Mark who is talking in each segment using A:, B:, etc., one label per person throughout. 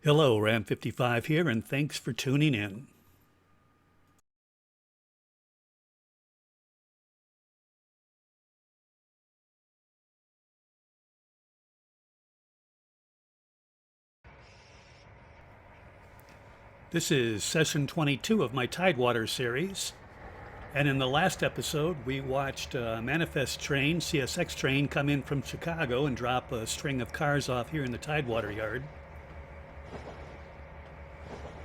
A: Hello, Ram55 here, and thanks for tuning in. This is session 22 of my Tidewater series, and in the last episode we watched Manifest Train, CSX train, come in from Chicago and drop a string of cars off here in the Tidewater yard.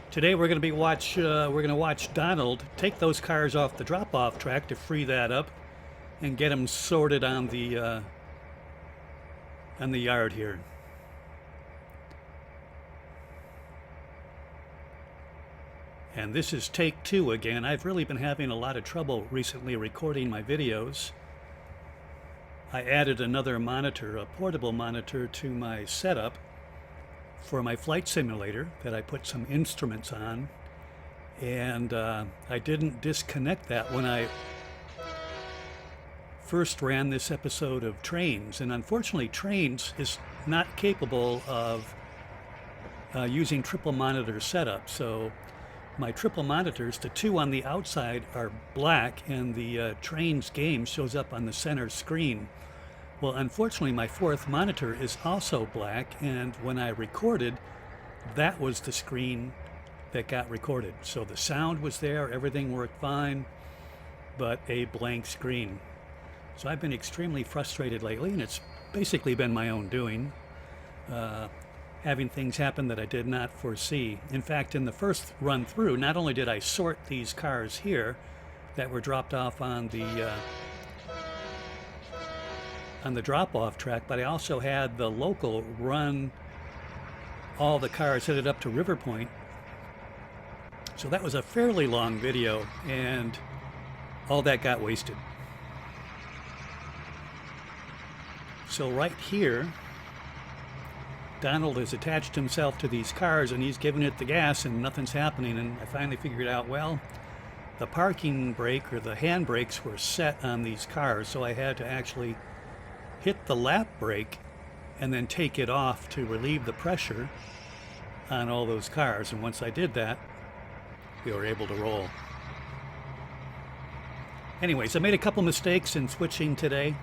A: Today we're going to watch Donald take those cars off the drop-off track to free that up and get them sorted on the yard here. And this is take two again. I've really been having a lot of trouble recently recording my videos. I added another monitor, a portable monitor, to my setup for my flight simulator that I put some instruments on. And I didn't disconnect that when I first ran this episode of Trainz. And unfortunately, Trainz is not capable of using triple monitor setup. So my triple monitors, the two on the outside, are black, and the Trainz game shows up on the center screen. Well, unfortunately, my fourth monitor is also black, and when I recorded, that was the screen that got recorded. So the sound was there, everything worked fine, but a blank screen. So I've been extremely frustrated lately, and it's basically been my own doing. Having things happen that I did not foresee. In fact, in the first run through, not only did I sort these cars here that were dropped off on the drop-off track, but I also had the local run all the cars headed up to River Point. So that was a fairly long video, and all that got wasted. So right here, Donald has attached himself to these cars and he's giving it the gas and nothing's happening. And I finally figured out, well, the parking brake or the hand brakes were set on these cars, so I had to actually hit the lap brake and then take it off to relieve the pressure on all those cars. And once I did that, we were able to roll. Anyways, I made a couple mistakes in switching today.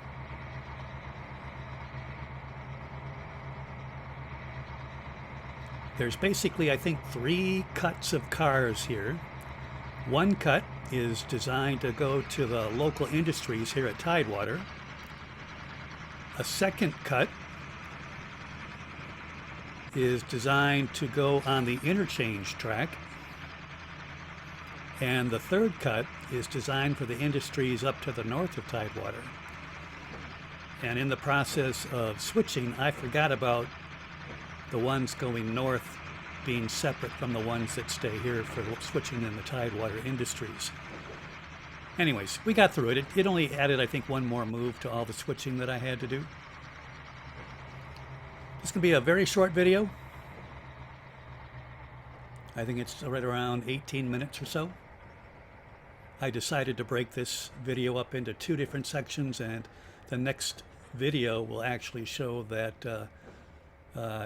A: There's basically, I think, 3 cuts of cars here. One cut is designed to go to the local industries here at Tidewater. A second cut is designed to go on the interchange track. And the third cut is designed for the industries up to the north of Tidewater. And in the process of switching, I forgot about the ones going north being separate from the ones that stay here for switching in the Tidewater industries. Anyways, we got through it. It only added, I think, one more move to all the switching that I had to do. This can be a very short video. I think it's right around 18 minutes or so. I decided to break this video up into 2 different sections, and the next video will actually show that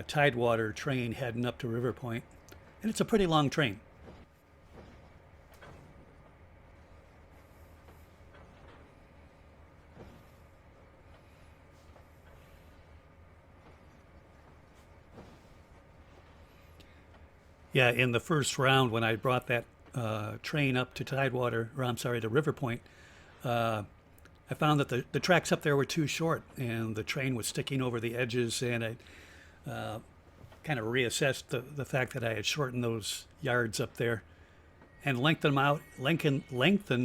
A: Tidewater train heading up to River Point, and it's a pretty long train. Yeah, in the first round when I brought that train up to Tidewater, or I'm sorry, to River Point, I found that the tracks up there were too short and the train was sticking over the edges, and I kind of reassessed the fact that I had shortened those yards up there and lengthened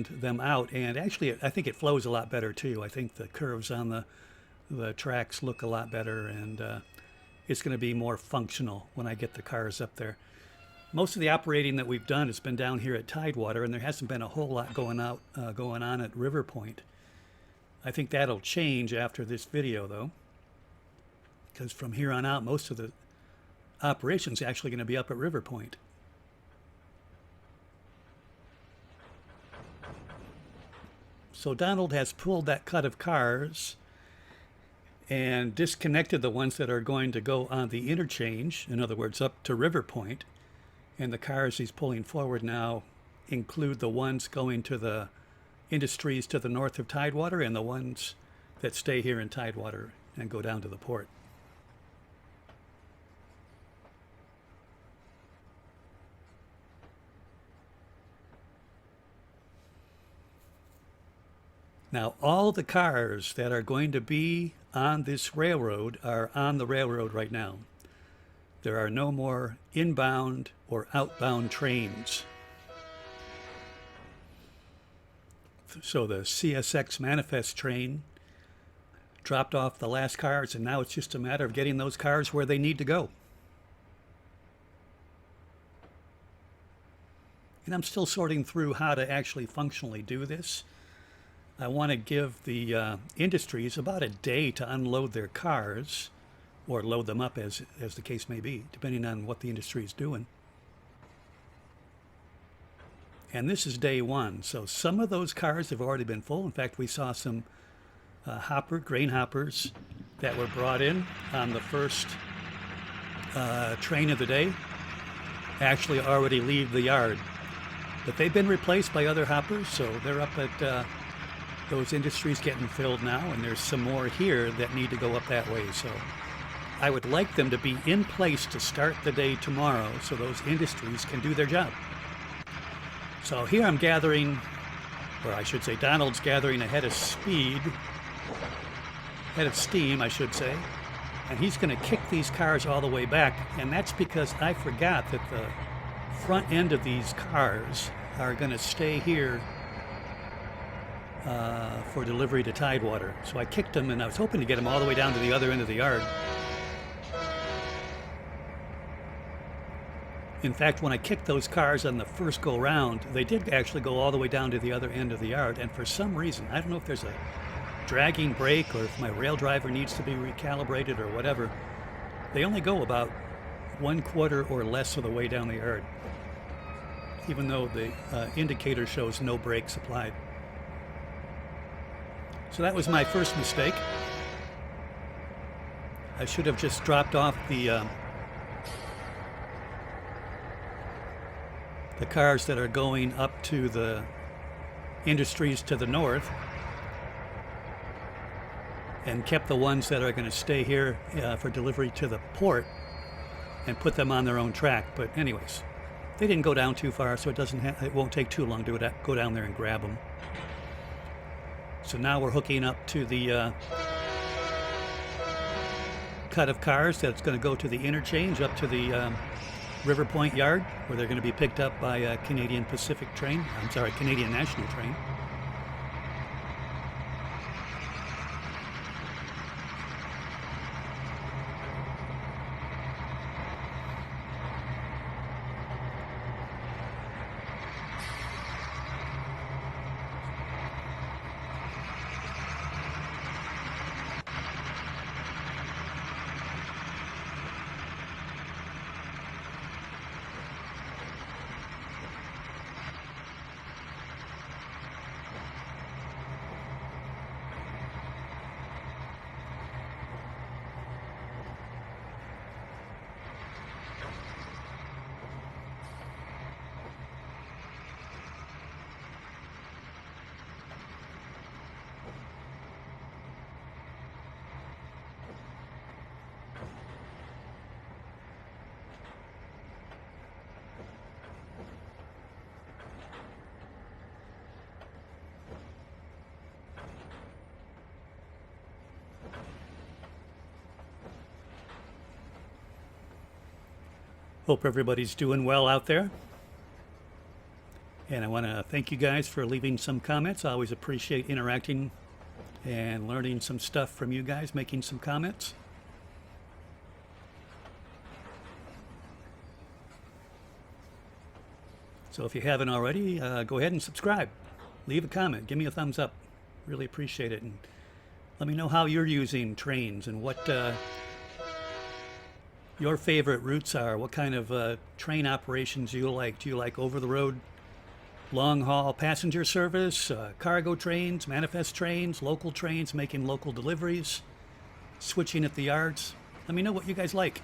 A: them out. And actually, I think it flows a lot better too. I think the curves on the tracks look a lot better, and it's going to be more functional when I get the cars up there. Most of the operating that we've done has been down here at Tidewater, and there hasn't been a whole lot going on at River Point. I think that'll change after this video, though, because from here on out, most of the operations are actually going to be up at River Point. So Donald has pulled that cut of cars, and disconnected the ones that are going to go on the interchange, in other words, up to River Point. And the cars he's pulling forward now include the ones going to the industries to the north of Tidewater and the ones that stay here in Tidewater and go down to the port. Now, all the cars that are going to be on this railroad are on the railroad right now. There are no more inbound or outbound trains. So the CSX Manifest train dropped off the last cars, and now it's just a matter of getting those cars where they need to go. And I'm still sorting through how to actually functionally do this. I want to give the industries about a day to unload their cars, or load them up as the case may be, depending on what the industry is doing. And this is day one, so some of those cars have already been full. In fact, we saw some grain hoppers that were brought in on the first train of the day actually already leave the yard. But they've been replaced by other hoppers, so they're up at those industries getting filled now, and there's some more here that need to go up that way. So I would like them to be in place to start the day tomorrow so those industries can do their job. So here I'm gathering, or I should say Donald's gathering ahead of steam, I should say, and he's going to kick these cars all the way back, and that's because I forgot that the front end of these cars are going to stay here for delivery to Tidewater. So I kicked them, and I was hoping to get them all the way down to the other end of the yard. In fact, when I kicked those cars on the first go round, they did actually go all the way down to the other end of the yard, and for some reason, I don't know if there's a dragging brake or if my rail driver needs to be recalibrated or whatever, they only go about 1/4 or less of the way down the yard, even though the indicator shows no brakes applied. So that was my first mistake. I should have just dropped off the cars that are going up to the industries to the north and kept the ones that are going to stay here for delivery to the port and put them on their own track. But anyways, they didn't go down too far, so it won't take too long to go down there and grab them. So now we're hooking up to the cut of cars that's going to go to the interchange up to the River Point yard, where they're going to be picked up by a Canadian National train. Hope everybody's doing well out there. And I want to thank you guys for leaving some comments. I always appreciate interacting and learning some stuff from you guys, making some comments. So if you haven't already, go ahead and subscribe. Leave a comment. Give me a thumbs up. Really appreciate it. And let me know how you're using Trainz and what your favorite routes are. What kind of train operations you like. Do you like over-the-road, long-haul passenger service, cargo trains, manifest trains, local trains making local deliveries? switching at the yards. Let me know what you guys like.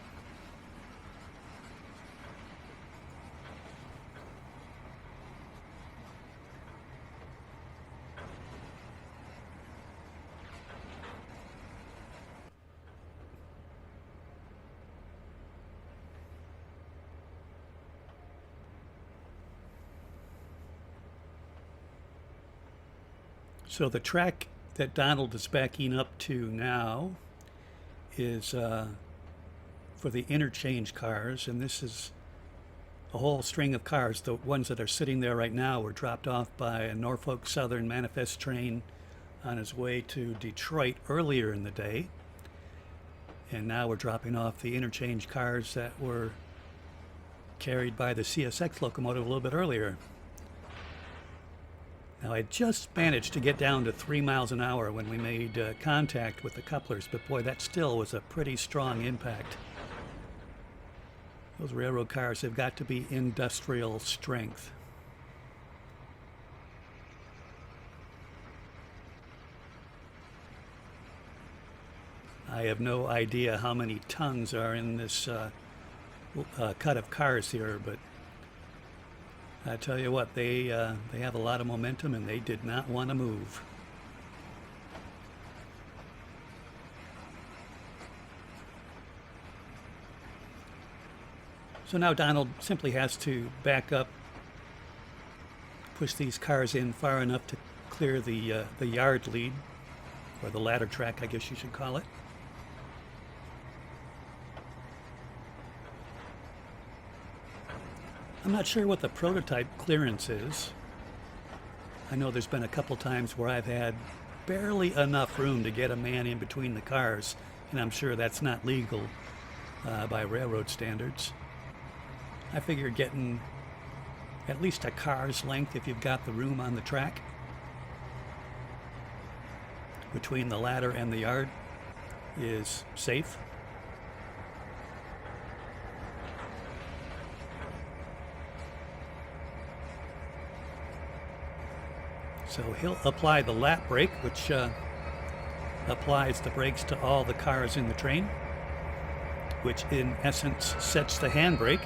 A: So the track that Donald is backing up to now is for the interchange cars, and this is a whole string of cars. The ones that are sitting there right now were dropped off by a Norfolk Southern manifest train on his way to Detroit earlier in the day, and now we're dropping off the interchange cars that were carried by the CSX locomotive a little bit earlier. Now, I just managed to get down to 3 miles an hour when we made contact with the couplers, but boy, that still was a pretty strong impact. Those railroad cars have got to be industrial strength. I have no idea how many tons are in this cut of cars here, but I tell you what, they have a lot of momentum, and they did not want to move. So now Donald simply has to back up, push these cars in far enough to clear the yard lead, or the ladder track, I guess you should call it. I'm not sure what the prototype clearance is. I know there's been a couple times where I've had barely enough room to get a man in between the cars, and I'm sure that's not legal by railroad standards. I figure getting at least a car's length, if you've got the room on the track between the ladder and the yard, is safe. So he'll apply the lap brake, which applies the brakes to all the cars in the train, which in essence sets the handbrake.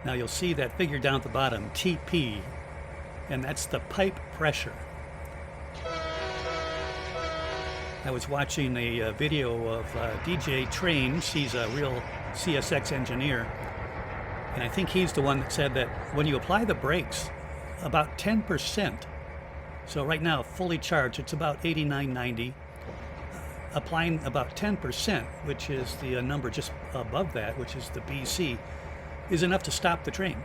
A: Now you'll see that figure down at the bottom, TP, and that's the pipe pressure. I was watching a video of DJ Trainz. He's a real CSX engineer, and I think he's the one that said that when you apply the brakes, about 10%, so right now fully charged it's about 89-90, applying about 10%, which is the number just above that, which is the BC, is enough to stop the train.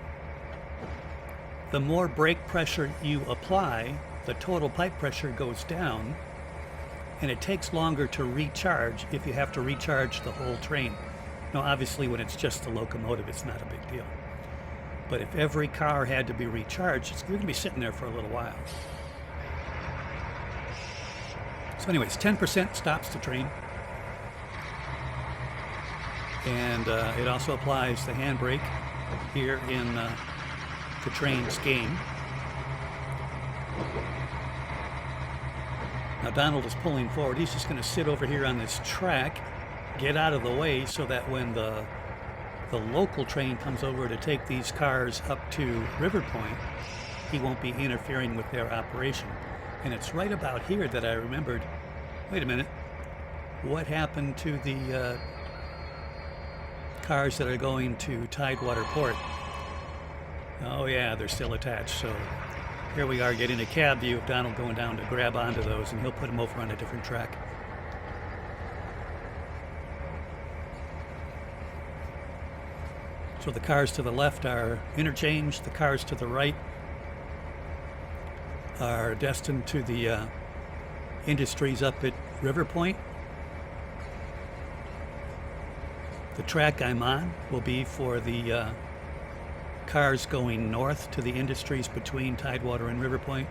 A: The more brake pressure you apply, the total pipe pressure goes down, and it takes longer to recharge if you have to recharge the whole train. Now, obviously, when it's just the locomotive, it's not a big deal. But if every car had to be recharged, you're going to be sitting there for a little while. So anyways, 10% stops the train. And it also applies the handbrake here in the Trainz game. Now Donald is pulling forward. He's just going to sit over here on this track, get out of the way so that when the local train comes over to take these cars up to River Point, he won't be interfering with their operation. And it's right about here that I remembered, wait a minute, what happened to the cars that are going to Tidewater Port? Oh yeah, they're still attached. So here we are getting a cab view of Donald going down to grab onto those, and he'll put them over on a different track. So the cars to the left are interchange. The cars to the right are destined to the industries up at River Point. The track I'm on will be for the cars going north to the industries between Tidewater and River Point,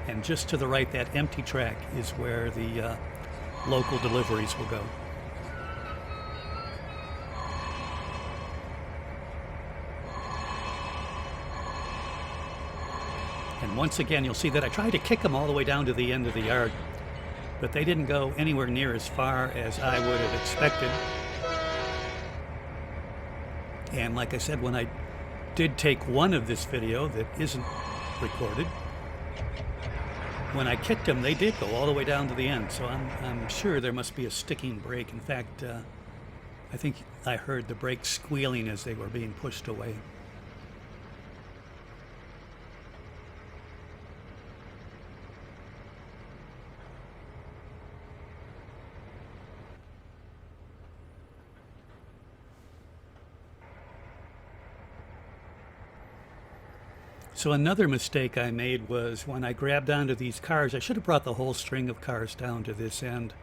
A: and just to the right, that empty track is where the local deliveries will go. And once again, you'll see that I tried to kick them all the way down to the end of the yard, but they didn't go anywhere near as far as I would have expected. And like I said, when I did take one of this video that isn't recorded, when I kicked them, they did go all the way down to the end. So I'm sure there must be a sticking brake. In fact, I think I heard the brakes squealing as they were being pushed away. So another mistake I made was when I grabbed onto these cars, I should have brought the whole string of cars down to this end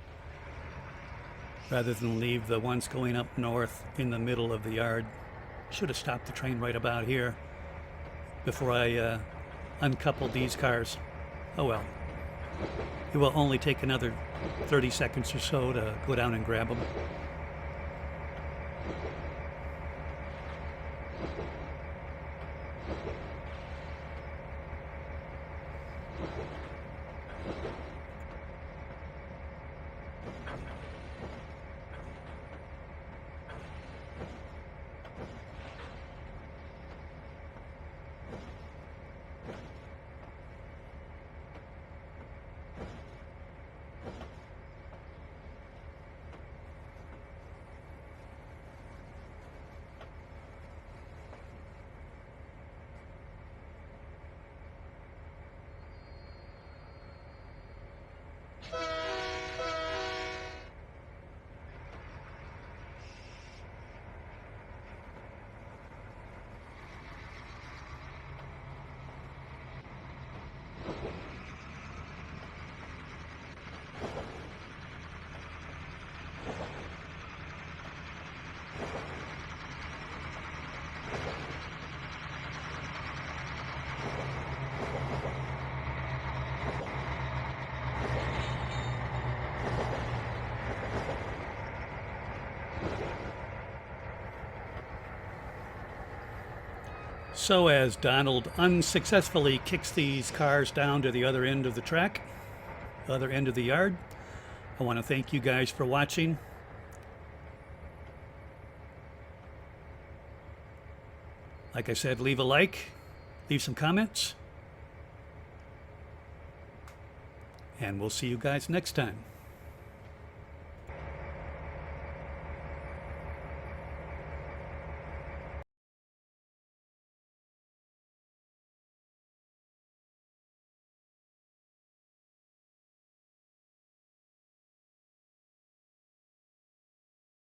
A: rather than leave the ones going up north in the middle of the yard. Should have stopped the train right about here before I uncoupled these cars. Oh well. It will only take another 30 seconds or so to go down and grab them. So as Donald unsuccessfully kicks these cars down to the other end of the track, other end of the yard, I want to thank you guys for watching. Like I said, leave a like, leave some comments, and we'll see you guys next time.